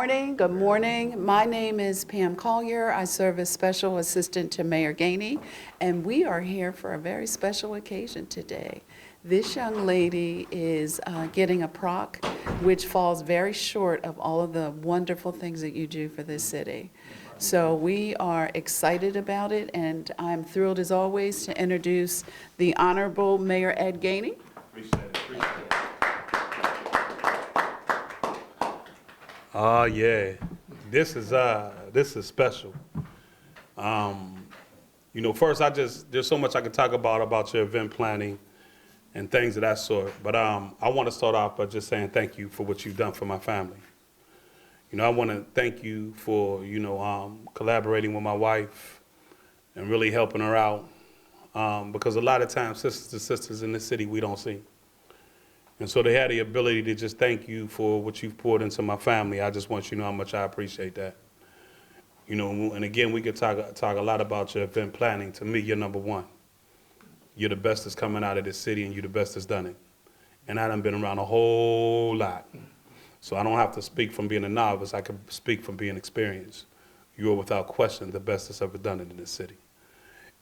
morning. Good morning. My name is Pam Collier. I serve as Special Assistant to Mayor Gainey, and we are here for a very special occasion today. This young lady is getting a proc, which falls very short of all of the wonderful things that you do for this city. So we are excited about it, and I'm thrilled as always to introduce the Honorable Mayor Ed Gainey. Appreciate it. Yeah, this is special. First there's so much I can talk about your event planning and things of that sort. But I want to start off by just saying thank you for what you've done for my family. I want to thank you for collaborating with my wife and really helping her out because a lot of times sisters to sisters in this city we don't see. And so they had the ability to just thank you for what you've poured into my family. I just want you to know how much I appreciate that. And again, we could talk a lot about your event planning. To me, you're number one. You're the best that's coming out of this city, and you're the best that's done it. And I done been around a whole lot. So I don't have to speak from being a novice. I can speak from being experienced. You are without question the best that's ever done it in this city.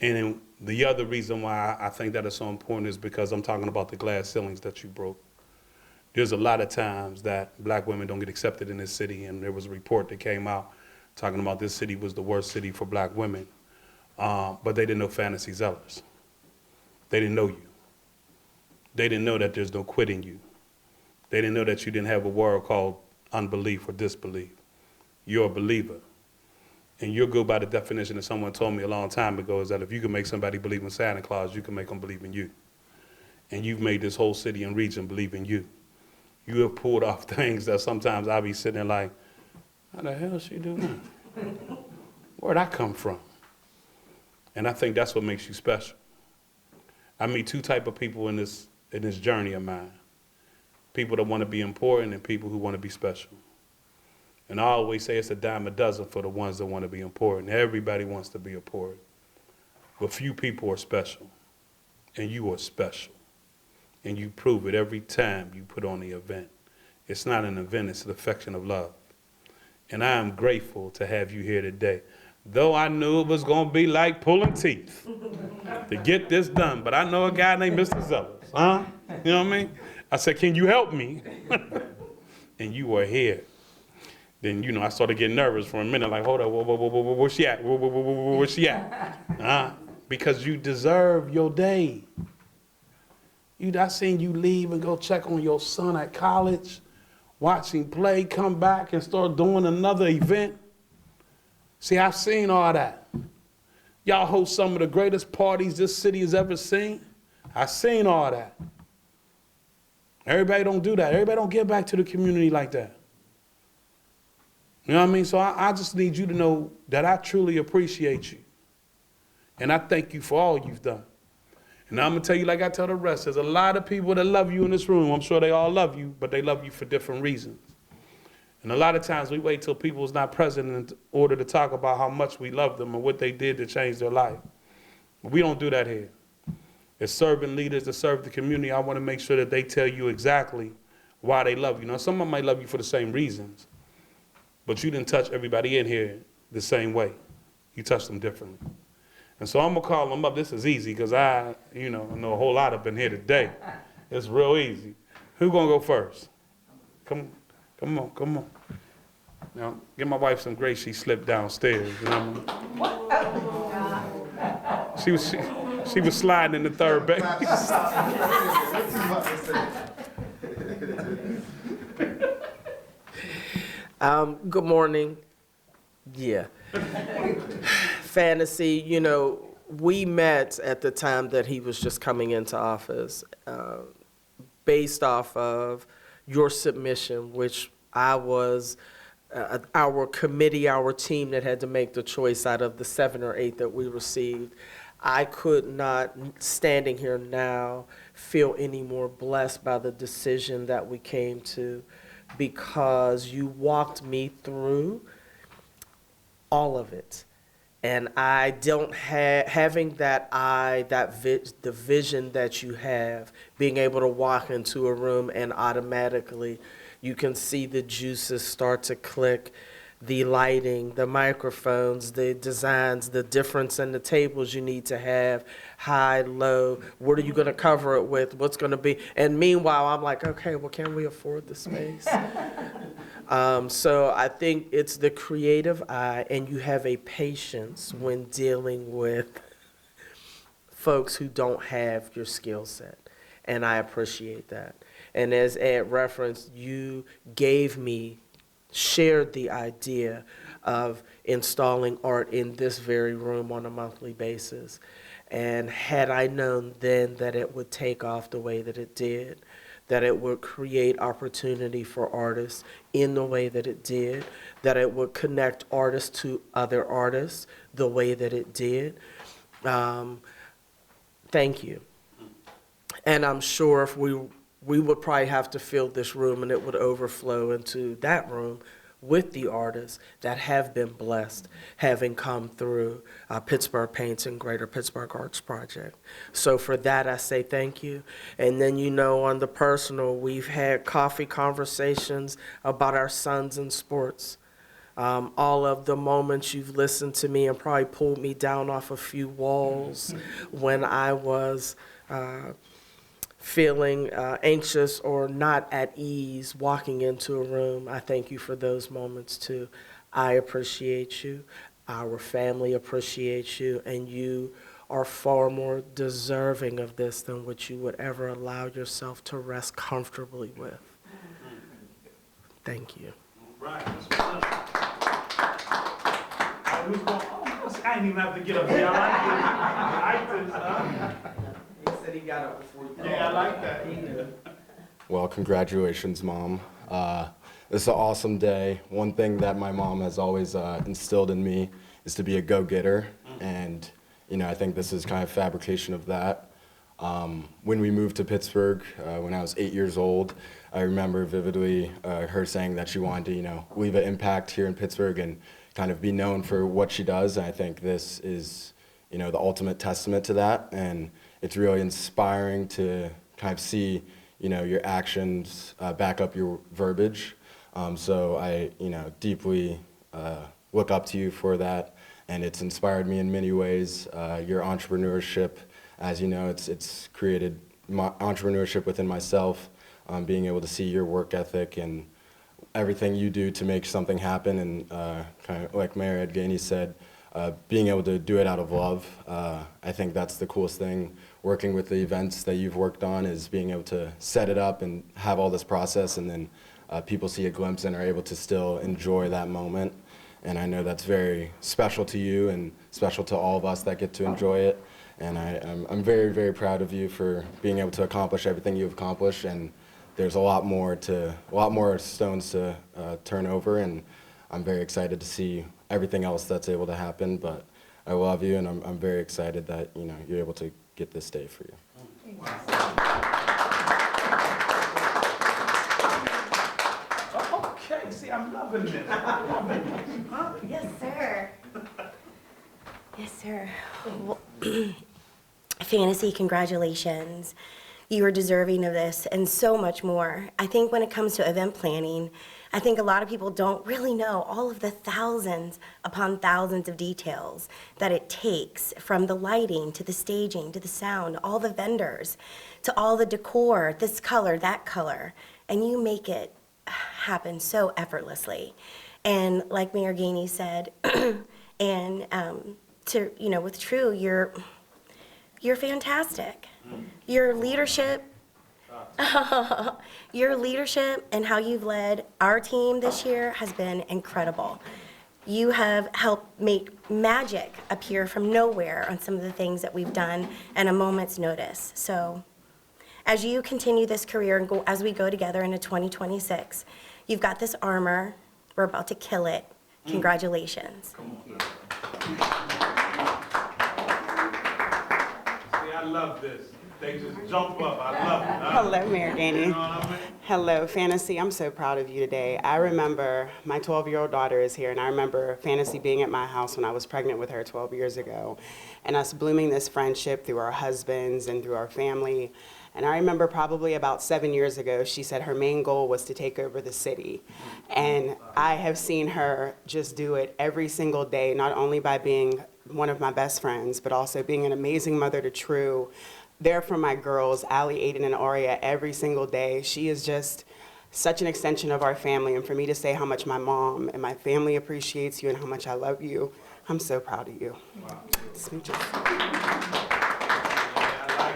And the other reason why I think that is so important is because I'm talking about the glass ceilings that you broke. There's a lot of times that black women don't get accepted in this city, and there was a report that came out talking about this city was the worst city for black women, but they didn't know Fantasy Zellars. They didn't know you. They didn't know that there's no quit in you. They didn't know that you didn't have a word called unbelief or disbelief. You're a believer. And you'll go by the definition that someone told me a long time ago is that if you can make somebody believe in Santa Claus, you can make them believe in you. And you've made this whole city and region believe in you. You have pulled off things that sometimes I'll be sitting there like, how the hell is she doing that? Where'd I come from? And I think that's what makes you special. I meet two type of people in this journey of mine. People that want to be important and people who want to be special. And I always say it's a dime a dozen for the ones that want to be important. Everybody wants to be important. But few people are special. And you are special. And you prove it every time you put on the event. It's not an event, it's an affection of love. And I am grateful to have you here today. Though I knew it was going to be like pulling teeth to get this done. But I know a guy named Mr. Zellars. Huh? You know what I mean? I said, can you help me? And you are here. Then, I started getting nervous for a minute, like, hold up, where's she at? Where's she at? Because you deserve your day. I seen you leave and go check on your son at college, watch him play, come back and start doing another event. See, I've seen all that. Y'all host some of the greatest parties this city has ever seen. I've seen all that. Everybody don't do that. Everybody don't give back to the community like that. You know what I mean? So I just need you to know that I truly appreciate you. And I thank you for all you've done. And I'm going to tell you like I tell the rest, there's a lot of people that love you in this room. I'm sure they all love you, but they love you for different reasons. And a lot of times we wait till people's not present in order to talk about how much we love them and what they did to change their life. But we don't do that here. As serving leaders that serve the community, I want to make sure that they tell you exactly why they love you. Now, some of them might love you for the same reasons, but you didn't touch everybody in here the same way. You touched them differently. And so I'm going to call them up. This is easy because I know a whole lot up in here today. It's real easy. Who's going to go first? Come on. Now, give my wife some grace. She slipped downstairs. She was sliding in the third base. Good morning. Yeah. Fantasy, we met at the time that he was just coming into office based off of your submission, which I was our committee, our team that had to make the choice out of the 7 or 8 that we received. I could not, standing here now, feel any more blessed by the decision that we came to because you walked me through all of it. And I don't having that the vision that you have, being able to walk into a room and automatically You can see the juices start to click, the lighting, the microphones, the designs, the difference in the tables you need to have, high, low, what are you going to cover it with, what's going to be, and meanwhile, I'm like, okay, well, can we afford the space? So I think it's the creative eye, and you have a patience when dealing with folks who don't have your skill set, and I appreciate that. And as Ed referenced, you shared the idea of installing art in this very room on a monthly basis. And had I known then that it would take off the way that it did, that it would create opportunity for artists in the way that it did, that it would connect artists to other artists the way that it did, thank you. And I'm sure if we would probably have to fill this room and it would overflow into that room with the artists that have been blessed, having come through Pittsburgh Paints and Greater Pittsburgh Arts Project. So for that, I say thank you. And then, on the personal, we've had coffee conversations about our sons in sports. All of the moments you've listened to me and probably pulled me down off a few walls when I was feeling anxious or not at ease walking into a room. I thank you for those moments too. I appreciate you. Our family appreciates you, and you are far more deserving of this than what you would ever allow yourself to rest comfortably with. Thank you. Right. I didn't even have to get up here. I like this. He said he got up before you. Yeah, I like that. Well, congratulations, Mom. This is an awesome day. One thing that my mom has always instilled in me is to be a go-getter, and I think this is kind of fabrication of that. When we moved to Pittsburgh, when I was 8 years old, I remember vividly her saying that she wanted to, leave an impact here in Pittsburgh and kind of be known for what she does. And I think this is, the ultimate testament to that. And it's really inspiring to kind of see, your actions back up your verbiage. So I, deeply look up to you for that. And it's inspired me in many ways. Your entrepreneurship, as you know, it's created entrepreneurship within myself, being able to see your work ethic and everything you do to make something happen. And kind of like Mayor Ed Gainey said, being able to do it out of love. I think that's the coolest thing, working with the events that you've worked on, is being able to set it up and have all this process, and then people see a glimpse and are able to still enjoy that moment. And I know that's very special to you and special to all of us that get to enjoy it. And I'm very, very proud of you for being able to accomplish everything you've accomplished. And there's a lot more stones to turn over. And I'm very excited to see everything else that's able to happen. But I love you, and I'm very excited that you're able to get this day for you. Okay, see, I'm loving this. I'm loving this. Huh? Yes, sir. Yes, sir. Well, Fantasy, congratulations. You are deserving of this and so much more. I think when it comes to event planning, I think a lot of people don't really know all of the thousands upon thousands of details that it takes, from the lighting to the staging to the sound, all the vendors, to all the decor, this color, that color, and you make it happen so effortlessly. And like Mayor Gainey said, and with True, you're fantastic. Your leadership and how you've led our team this year has been incredible. You have helped make magic appear from nowhere on some of the things that we've done at a moment's notice. So as you continue this career and as we go together into 2026, you've got this armor. We're about to kill it. Congratulations. See, I love this. They just jump up. I love it. Hello, Mayor Gainey. You know what I mean? Hello, Fantasy. I'm so proud of you today. I remember my 12-year-old daughter is here, and I remember Fantasy being at my house when I was pregnant with her 12 years ago, and us blooming this friendship through our husbands and through our family. And I remember probably about 7 years ago, she said her main goal was to take over the city. And I have seen her just do it every single day, not only by being one of my best friends, but also being an amazing mother to True, there for my girls, Allie, Aiden, and Aria, every single day. She is just such an extension of our family. And for me to say how much my mom and my family appreciates you and how much I love you, I'm so proud of you. Wow. Smooches. I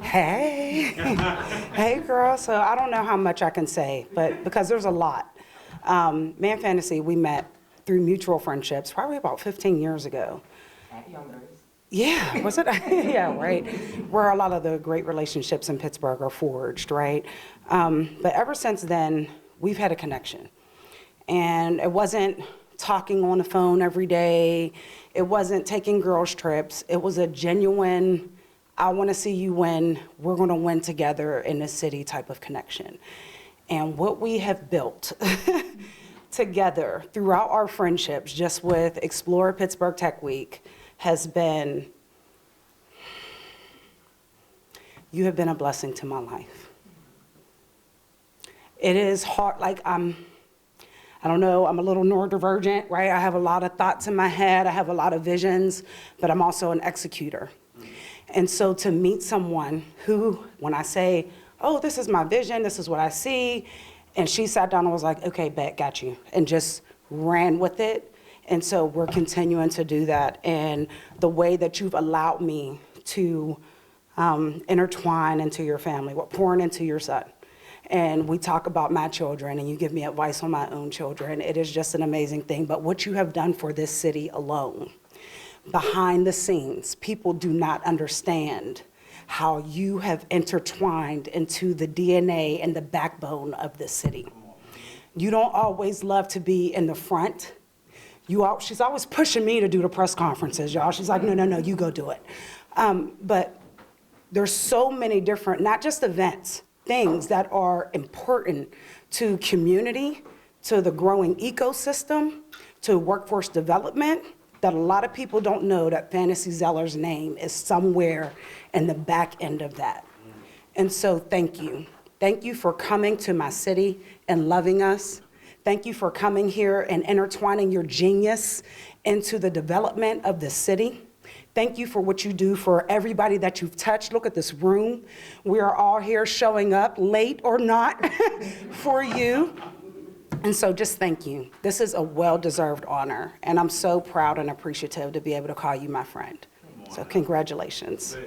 Hey. Hey, girl. So I don't know how much I can say, but because there's a lot. Man Fantasy, we met through mutual friendships probably about 15 years ago. At Youngers. Yeah, was it? Yeah, right. Where a lot of the great relationships in Pittsburgh are forged, right? But ever since then, we've had a connection. And it wasn't talking on the phone every day. It wasn't taking girls' trips. It was a genuine, I want to see you win, we're going to win together in this city type of connection. And what we have built together throughout our friendships, just with Explore Pittsburgh Tech Week, has been, you have been a blessing to my life. It is hard, like I don't know, I'm a little neurodivergent, right? I have a lot of thoughts in my head, I have a lot of visions, but I'm also an executor. And so to meet someone who, when I say, oh, this is my vision, this is what I see, and she sat down and was like, okay, bet, got you, and just ran with it. And so we're continuing to do that. And the way that you've allowed me to intertwine into your family, what pouring into your son. And we talk about my children, and you give me advice on my own children. It is just an amazing thing. But what you have done for this city alone, behind the scenes, people do not understand how you have intertwined into the DNA and the backbone of this city. You don't always love to be in the front. She's always pushing me to do the press conferences, y'all. She's like, no, you go do it. But there's so many different, not just events, things that are important to community, to the growing ecosystem, to workforce development, that a lot of people don't know that Fantasy Zellars' name is somewhere in the back end of that. And so thank you. Thank you for coming to my city and loving us. Thank you for coming here and intertwining your genius into the development of the city. Thank you for what you do for everybody that you've touched. Look at this room. We are all here showing up, late or not, for you. And so just thank you. This is a well-deserved honor, and I'm so proud and appreciative to be able to call you my friend. So congratulations. All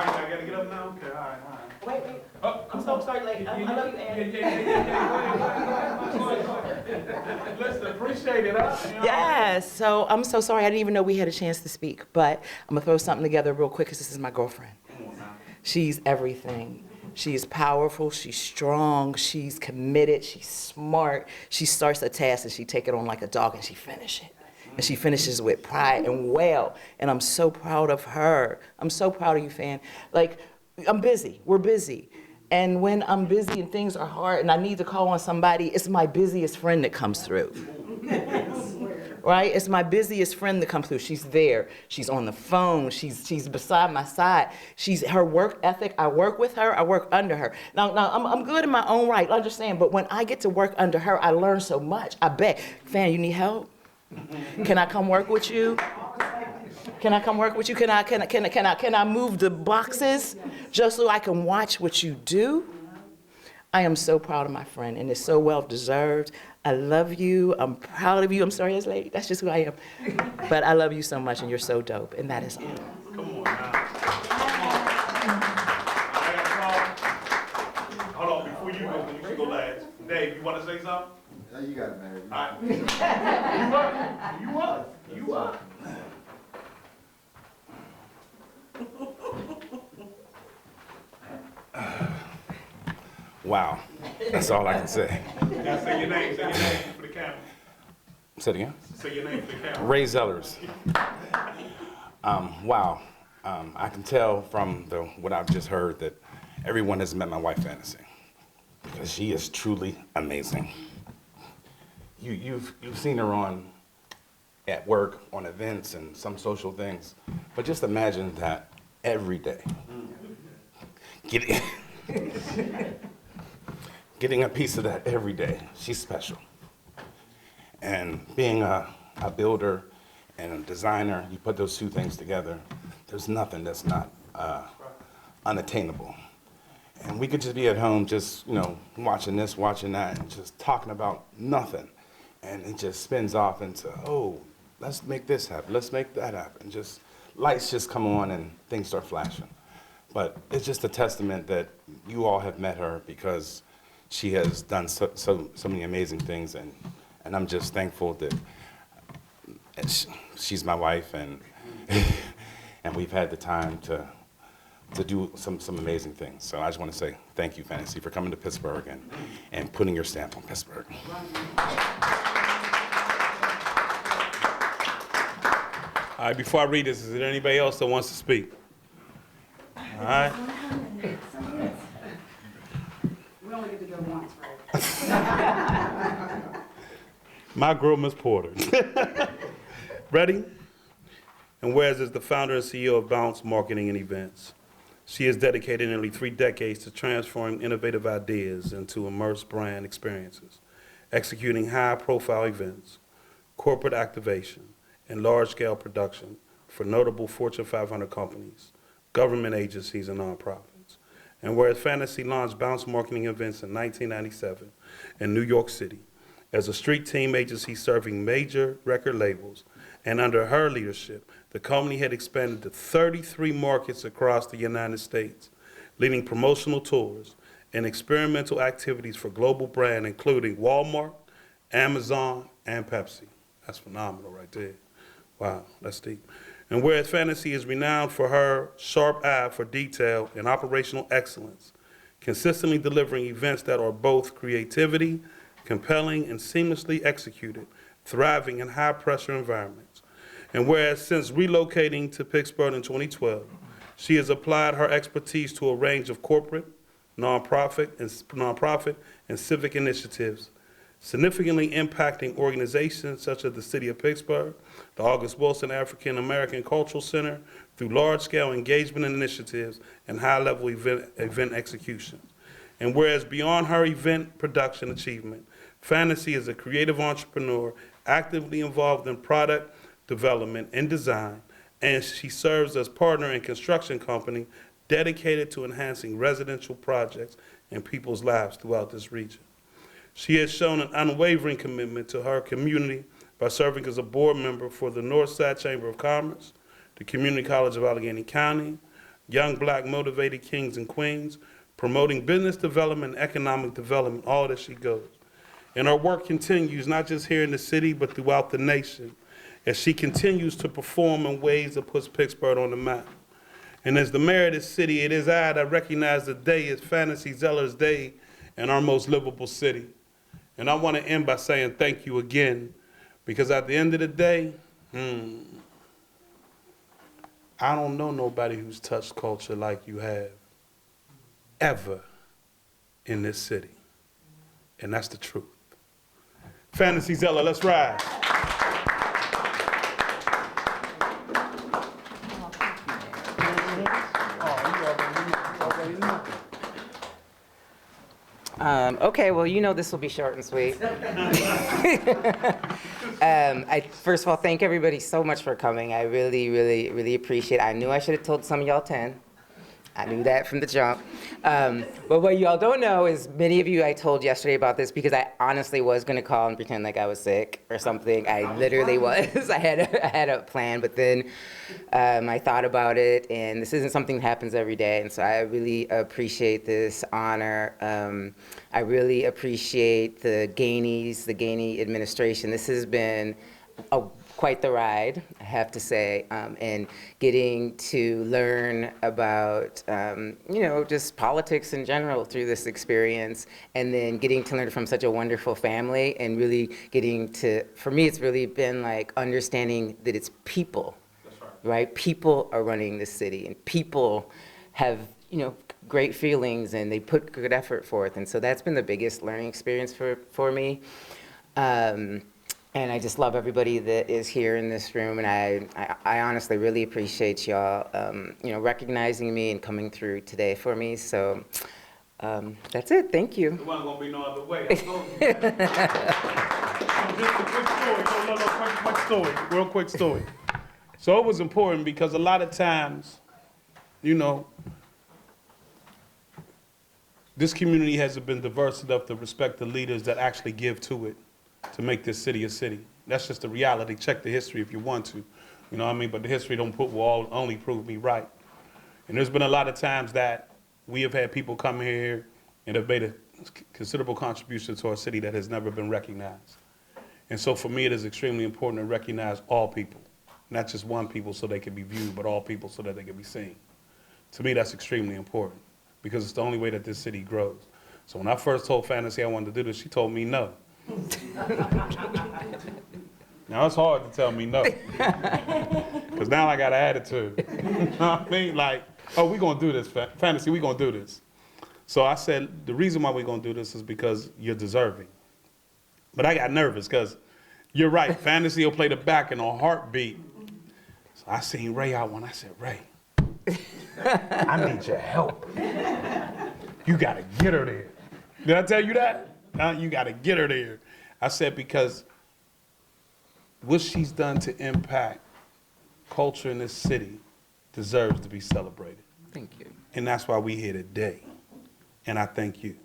right, I gotta get up now? Okay, all right. Wait. Oh, I'm so sorry, late. I love you, Ann. Yeah. Go ahead. Listen, appreciate it, huh? You know? Yes, so I'm so sorry. I didn't even know we had a chance to speak, but I'm gonna throw something together real quick because this is my girlfriend. Come on now. She's everything. She's powerful, she's strong, she's committed, she's smart. She starts a task and she take it on like a dog and she finish it. And she finishes with pride and well. And I'm so proud of her. I'm so proud of you, Fan. Like, I'm busy, we're busy. And when I'm busy and things are hard and I need to call on somebody, it's my busiest friend that comes through. Right? It's my busiest friend that comes through. She's there. She's on the phone. She's beside my side. She's her work ethic. I work with her. I work under her. Now I'm good in my own right, understand, but when I get to work under her, I learn so much. I bet. Fan, you need help? Can I come work with you? Can I come work with you? Can I move the boxes just so I can watch what you do? I am so proud of my friend, and it's so well deserved. I love you. I'm proud of you. I'm sorry, this lady. That's just who I am. But I love you so much, and you're so dope, and that is all. Come on now. Hold on, before you go, you should go last. Dave, you want to say something? Yeah, you got it, man. All right. You up. Wow. That's all I can say. Now say your name for the camera. Say it again? Say your name for the camera. Ray Zellars. Wow. I can tell from what I've just heard that everyone has met my wife, Fantasy, because she is truly amazing. You've seen her at work, on events, and some social things, but just imagine that every day. Getting a piece of that every day. She's special. And being a builder and a designer, you put those two things together, there's nothing that's not unattainable. And we could just be at home just, watching this, watching that, and just talking about nothing. And it just spins off into, oh, let's make this happen, let's make that happen. Just lights just come on and things start flashing. But it's just a testament that you all have met her, because she has done so many amazing things, and I'm just thankful that she's my wife, and and we've had the time to do some amazing things. So I just want to say thank you, Fantasy, for coming to Pittsburgh and putting your stamp on Pittsburgh. All right, before I read this, is there anybody else that wants to speak? All right. We only get to go once, right? My girl, Miss Porter. Ready? And whereas is the founder and CEO of Bounce Marketing and Events, she has dedicated nearly 3 decades to transforming innovative ideas into immersive brand experiences, executing high-profile events, corporate activation, and large-scale production for notable Fortune 500 companies, government agencies, and nonprofits. And whereas Fantasy launched Bounce Marketing Events in 1997 in New York City as a street team agency serving major record labels, and under her leadership, the company had expanded to 33 markets across the United States, leading promotional tours and experimental activities for global brands including Walmart, Amazon, and Pepsi. That's phenomenal right there. Wow, that's deep. And whereas Fantasy is renowned for her sharp eye for detail and operational excellence, consistently delivering events that are both creativity, compelling, and seamlessly executed, thriving in high-pressure environments. And whereas since relocating to Pittsburgh in 2012, she has applied her expertise to a range of corporate, nonprofit, and civic initiatives, significantly impacting organizations such as the City of Pittsburgh, the August Wilson African American Cultural Center, through large-scale engagement initiatives and high-level event execution. And whereas beyond her event production achievement, Fantasy is a creative entrepreneur actively involved in product development and design, and she serves as partner in construction company dedicated to enhancing residential projects and people's lives throughout this region. She has shown an unwavering commitment to her community by serving as a board member for the Northside Chamber of Commerce, the Community College of Allegheny County, Young Black Motivated Kings and Queens, promoting business development and economic development, all that she goes. And her work continues not just here in the city, but throughout the nation, as she continues to perform in ways that puts Pittsburgh on the map. And as the mayor of this city, it is I that recognize the day as Fantasy Zellars Day in our most livable city. And I want to end by saying thank you again, because at the end of the day, I don't know nobody who's touched culture like you have, ever, in this city. And that's the truth. Fantasy Zeller, let's ride. Okay, well, this will be short and sweet. I first of all thank everybody so much for coming. I really, really, really appreciate it. I knew I should have told some of y'all 10. I knew that from the jump. But what y'all don't know is many of you I told yesterday about this because I honestly was going to call and pretend like I was sick or something. I literally was. I had a plan, but then I thought about it, and this isn't something that happens every day, and so I really appreciate this honor. I really appreciate the Gainey administration. This has been a quite the ride, I have to say, and getting to learn about, just politics in general through this experience, and then getting to learn from such a wonderful family, and really getting to, for me, it's really been like understanding that it's people, right? People are running this city, and people have, great feelings, and they put good effort forth, and so that's been the biggest learning experience for me. And I just love everybody that is here in this room, and I honestly really appreciate y'all, recognizing me and coming through today for me. So that's it. Thank you. There wasn't gonna be no other way. I told you that. So just a quick story. Quick story. Real quick story. So it was important because a lot of times, this community hasn't been diverse enough to respect the leaders that actually give to it to make this city a city. That's just the reality. Check the history if you want to. You know what I mean? But the history will only prove me right. And there's been a lot of times that we have had people come here and have made a considerable contribution to our city that has never been recognized. And so for me, it is extremely important to recognize all people, not just one people so they can be viewed, but all people so that they can be seen. To me, that's extremely important because it's the only way that this city grows. So when I first told Fantasy I wanted to do this, she told me no. Now it's hard to tell me no, because now I got an attitude. You know what I mean? Like, oh, we're gonna do this, Fantasy, we're gonna do this. So I said, the reason why we're gonna do this is because you're deserving. But I got nervous, because you're right, Fantasy will play the back in a heartbeat. So I seen Ray out one, I said, Ray, I need your help. You gotta get her there. Did I tell you that? You gotta get her there. I said, because what she's done to impact culture in this city deserves to be celebrated. Thank you. And that's why we're here today. And I thank you.